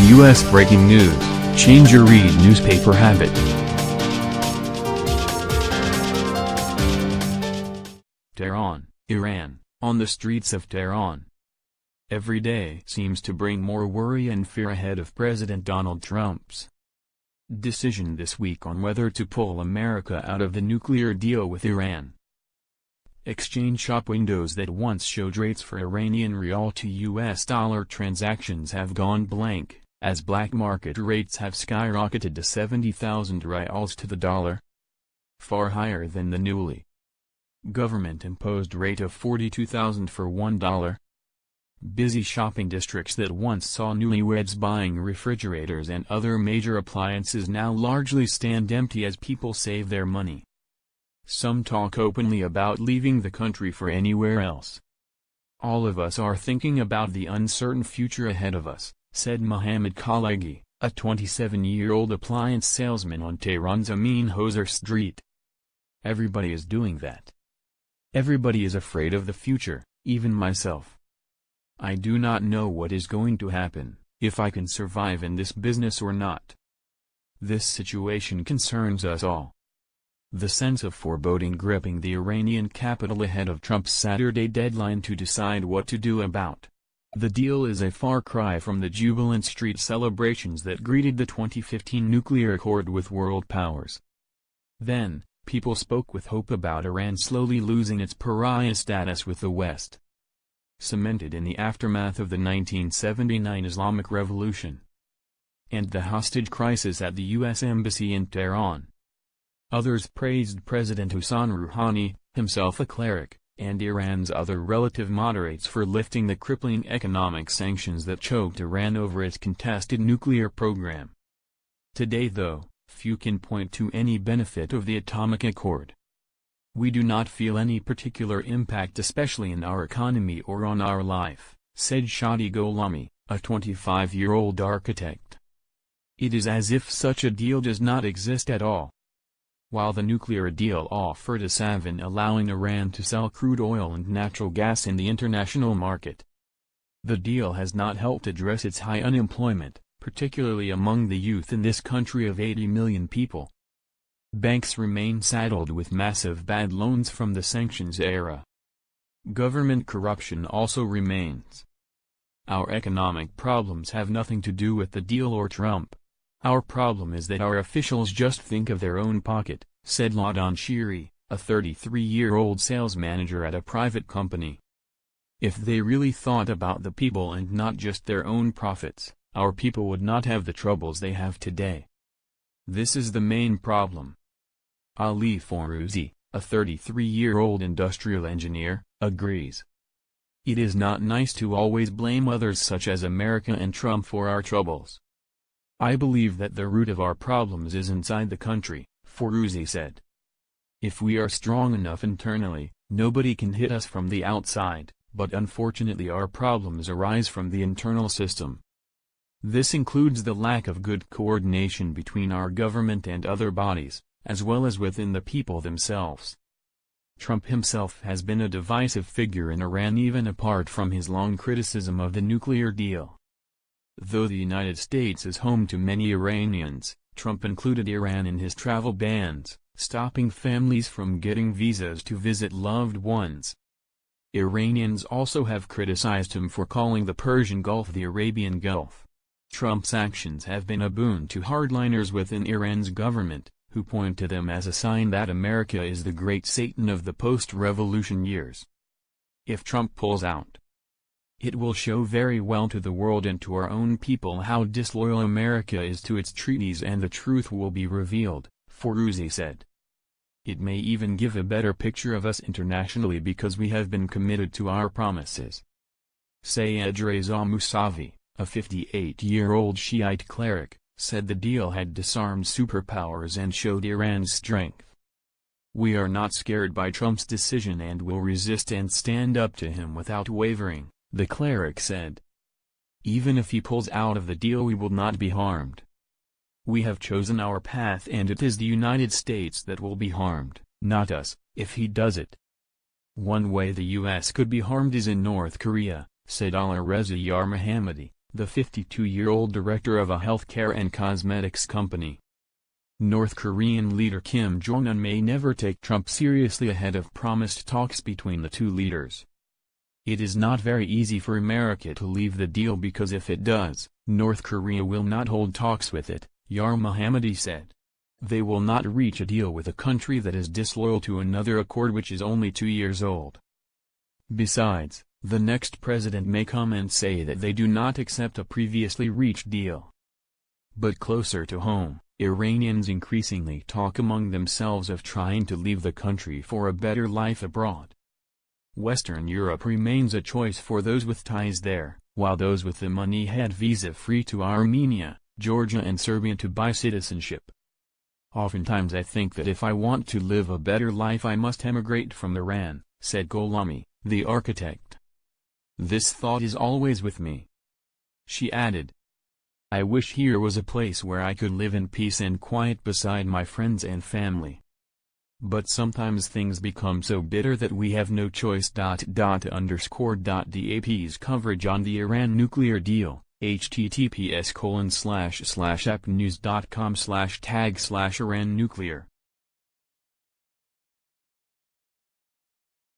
U.S. breaking news, change your read newspaper habit. Tehran, Iran, on the streets of Tehran. Every day seems to bring more worry and fear ahead of President Donald Trump's decision this week on whether to pull America out of the nuclear deal with Iran. Exchange shop windows that once showed rates for Iranian rial to US dollar transactions have gone blank, as black market rates have skyrocketed to 70,000 rials to the dollar, far higher than the newly government-imposed rate of 42,000 for $1. Busy shopping districts that once saw newlyweds buying refrigerators and other major appliances now largely stand empty as people save their money. Some talk openly about leaving the country for anywhere else. All of us are thinking about the uncertain future ahead of us, said Mohammad Khaleghi, a 27-year-old appliance salesman on Tehran's Amin Hozour street. Everybody is doing that. Everybody is afraid of the future, even myself. I do not know what is going to happen, if I can survive in this business or not. This situation concerns us all. The sense of foreboding gripping the Iranian capital ahead of Trump's Saturday deadline to decide what to do about the deal is a far cry from the jubilant street celebrations that greeted the 2015 nuclear accord with world powers. Then, people spoke with hope about Iran slowly losing its pariah status with the West, cemented in the aftermath of the 1979 Islamic Revolution and the hostage crisis at the U.S. Embassy in Tehran. Others praised President Hassan Rouhani, himself a cleric, and Iran's other relative moderates for lifting the crippling economic sanctions that choked Iran over its contested nuclear program. Today though, few can point to any benefit of the atomic accord. We do not feel any particular impact especially in our economy or on our life, said Shadi Gholami, a 25-year-old architect. It is as if such a deal does not exist at all. While the nuclear deal offered a salve allowing Iran to sell crude oil and natural gas in the international market, the deal has not helped address its high unemployment, particularly among the youth in this country of 80 million people. Banks remain saddled with massive bad loans from the sanctions era. Government corruption also remains. Our economic problems have nothing to do with the deal or Trump. Our problem is that our officials just think of their own pocket, said Ladan Shiri, a 33-year-old sales manager at a private company. If they really thought about the people and not just their own profits, our people would not have the troubles they have today. This is the main problem. Ali Fourouzi, a 33-year-old industrial engineer, agrees. It is not nice to always blame others such as America and Trump for our troubles. I believe that the root of our problems is inside the country, Fourouzi said. If we are strong enough internally, nobody can hit us from the outside, but unfortunately our problems arise from the internal system. This includes the lack of good coordination between our government and other bodies, as well as within the people themselves. Trump himself has been a divisive figure in Iran even apart from his long criticism of the nuclear deal. Though the United States is home to many Iranians, Trump included Iran in his travel bans, stopping families from getting visas to visit loved ones. Iranians also have criticized him for calling the Persian Gulf the Arabian Gulf. Trump's actions have been a boon to hardliners within Iran's government, who point to them as a sign that America is the great Satan of the post-revolution years. If Trump pulls out, it will show very well to the world and to our own people how disloyal America is to its treaties, and the truth will be revealed, Fourouzi said. It may even give a better picture of us internationally because we have been committed to our promises. Sayed Reza Mousavi, a 58-year-old Shiite cleric, said the deal had disarmed superpowers and showed Iran's strength. We are not scared by Trump's decision and will resist and stand up to him without wavering, the cleric said. Even if he pulls out of the deal, we will not be harmed. We have chosen our path and it is the United States that will be harmed, not us, if he does it. One way the U.S. could be harmed is in North Korea, said Alireza Yarmohammadi, the 52-year-old director of a healthcare and cosmetics company. North Korean leader Kim Jong-un may never take Trump seriously ahead of promised talks between the two leaders. It is not very easy for America to leave the deal because if it does, North Korea will not hold talks with it, Yar Mohammadi said. They will not reach a deal with a country that is disloyal to another accord which is only 2 years old. Besides, the next president may come and say that they do not accept a previously reached deal. But closer to home, Iranians increasingly talk among themselves of trying to leave the country for a better life abroad. Western Europe remains a choice for those with ties there, while those with the money head visa-free to Armenia, Georgia and Serbia to buy citizenship. Oftentimes I think that if I want to live a better life I must emigrate from Iran, said Gholami, the architect. This thought is always with me. She added, I wish here was a place where I could live in peace and quiet beside my friends and family. But sometimes things become so bitter that we have no choice. DAP's coverage on the Iran nuclear deal, https://appnews.com/tag/Iran nuclear